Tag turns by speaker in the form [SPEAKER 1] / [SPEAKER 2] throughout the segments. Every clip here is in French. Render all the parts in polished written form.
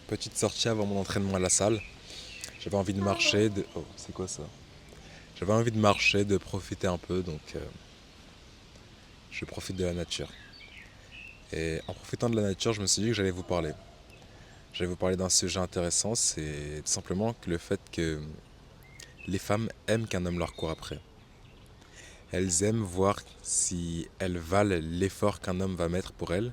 [SPEAKER 1] Petite sortie avant mon entraînement à la salle. J'avais envie de marcher, de... Oh, c'est quoi ça? J'avais envie de marcher, de profiter un peu, donc je profite de la nature. Et en profitant de la nature, je me suis dit que j'allais vous parler. J'allais vous parler d'un sujet intéressant, c'est tout simplement que le fait que les femmes aiment qu'un homme leur court après. Elles aiment voir si elles valent l'effort qu'un homme va mettre pour elles,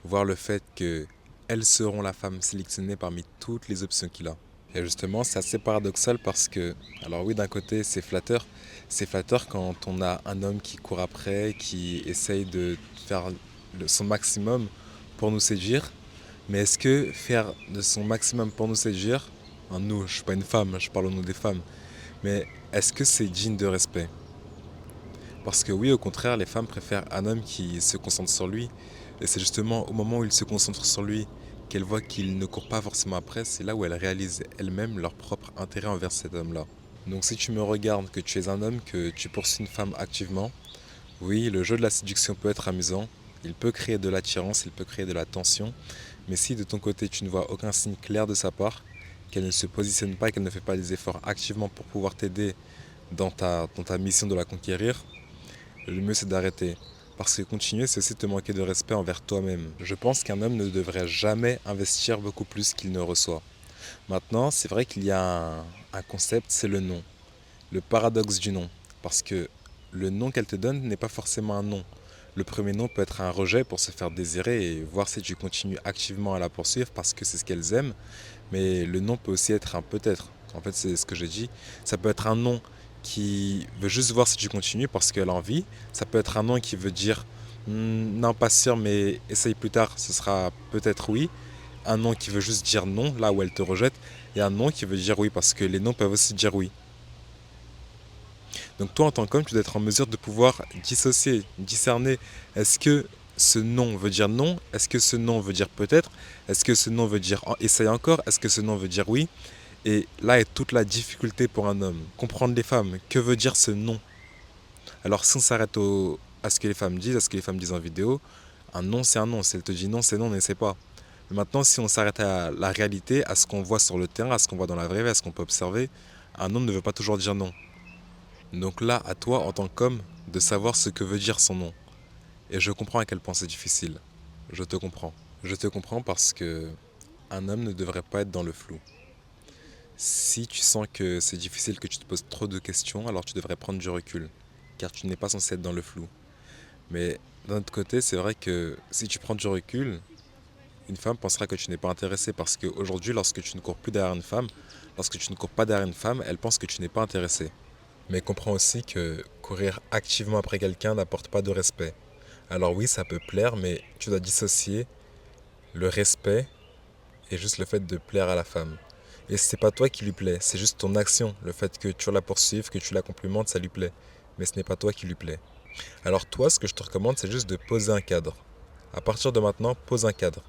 [SPEAKER 1] voir le fait que elles seront la femme sélectionnée parmi toutes les options qu'il a. Et justement, c'est assez paradoxal parce que, alors oui, d'un côté, c'est flatteur quand on a un homme qui court après, qui essaye de faire son maximum pour nous séduire. Mais est-ce que faire de son maximum pour nous séduire, nous, je suis pas une femme, je parle au nom des femmes, mais est-ce que c'est digne de respect? Parce que oui, au contraire, les femmes préfèrent un homme qui se concentre sur lui. Et c'est justement au moment où il se concentre sur lui qu'elles voient qu'il ne court pas forcément après, c'est là où elles réalisent elles-mêmes leur propre intérêt envers cet homme-là. Donc si tu me regardes, que tu es un homme, que tu poursuis une femme activement, oui, le jeu de la séduction peut être amusant, il peut créer de l'attirance, il peut créer de la tension, mais si de ton côté tu ne vois aucun signe clair de sa part, qu'elle ne se positionne pas, qu'elle ne fait pas des efforts activement pour pouvoir t'aider dans ta mission de la conquérir, le mieux c'est d'arrêter. Parce que continuer, c'est aussi te manquer de respect envers toi-même. Je pense qu'un homme ne devrait jamais investir beaucoup plus qu'il ne reçoit. Maintenant, c'est vrai qu'il y a un concept, c'est le non. Le paradoxe du non. Parce que le non qu'elle te donne n'est pas forcément un non. Le premier non peut être un rejet pour se faire désirer et voir si tu continues activement à la poursuivre parce que c'est ce qu'elles aiment. Mais le non peut aussi être un peut-être. En fait, c'est ce que j'ai dit. Ça peut être un non qui veut juste voir si tu continues parce qu'elle a envie. Ça peut être un non qui veut dire non, pas sûr, mais essaye plus tard, ce sera peut-être oui. Un non qui veut juste dire non, là où elle te rejette. Et un non qui veut dire oui parce que les noms peuvent aussi dire oui. Donc toi, en tant qu'homme, tu dois être en mesure de pouvoir dissocier, discerner. Est-ce que ce non veut dire non? Est-ce que ce non veut dire peut-être? Est-ce que ce non veut dire essaye encore? Est-ce que ce non veut dire oui? Et là est toute la difficulté pour un homme. Comprendre les femmes. Que veut dire ce non? Alors si on s'arrête à ce que les femmes disent, à ce que les femmes disent en vidéo, un non c'est un non. Si elle te dit non, c'est non, n'essaie pas. Mais maintenant, si on s'arrête à la réalité, à ce qu'on voit sur le terrain, à ce qu'on voit dans la vraie vie, à ce qu'on peut observer, un non ne veut pas toujours dire non. Donc là, à toi, en tant qu'homme, de savoir ce que veut dire son nom. Et je comprends à quel point c'est difficile. Je te comprends. Je te comprends parce que un homme ne devrait pas être dans le flou. Si tu sens que c'est difficile, que tu te poses trop de questions, alors tu devrais prendre du recul. Car tu n'es pas censé être dans le flou. Mais d'un autre côté, c'est vrai que si tu prends du recul, une femme pensera que tu n'es pas intéressé. Parce qu'aujourd'hui, lorsque tu ne cours plus derrière une femme, lorsque tu ne cours pas derrière une femme, elle pense que tu n'es pas intéressé. Mais comprends aussi que courir activement après quelqu'un n'apporte pas de respect. Alors oui, ça peut plaire, mais tu dois dissocier le respect et juste le fait de plaire à la femme. Et c'est pas toi qui lui plaît, c'est juste ton action. Le fait que tu la poursuives, que tu la complimentes, ça lui plaît. Mais ce n'est pas toi qui lui plaît. Alors toi, ce que je te recommande, c'est juste de poser un cadre. À partir de maintenant, pose un cadre.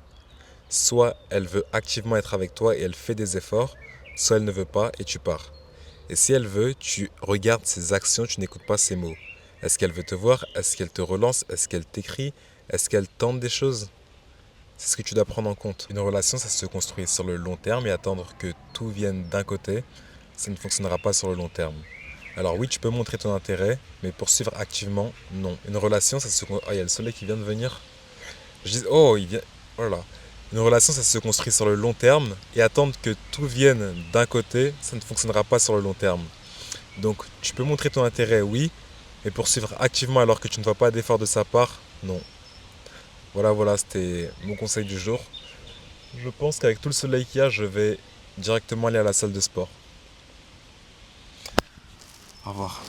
[SPEAKER 1] Soit elle veut activement être avec toi et elle fait des efforts, soit elle ne veut pas et tu pars. Et si elle veut, tu regardes ses actions, tu n'écoutes pas ses mots. Est-ce qu'elle veut te voir? Est-ce qu'elle te relance? Est-ce qu'elle t'écrit? Est-ce qu'elle tente des choses? C'est ce que tu dois prendre en compte. Une relation, ça se construit sur le long terme et attendre que tout vienne d'un côté, ça ne fonctionnera pas sur le long terme. Alors oui, tu peux montrer ton intérêt, mais poursuivre activement, non. Une relation, ça se... Oh, il y a le soleil qui vient de venir. Je dis, oh, il vient... Oh là là. Une relation, ça se construit sur le long terme et attendre que tout vienne d'un côté, ça ne fonctionnera pas sur le long terme. Donc, tu peux montrer ton intérêt, oui, mais poursuivre activement alors que tu ne vois pas d'effort de sa part, non. Voilà, voilà, c'était mon conseil du jour. Je pense qu'avec tout le soleil qu'il y a, je vais directement aller à la salle de sport. Au revoir.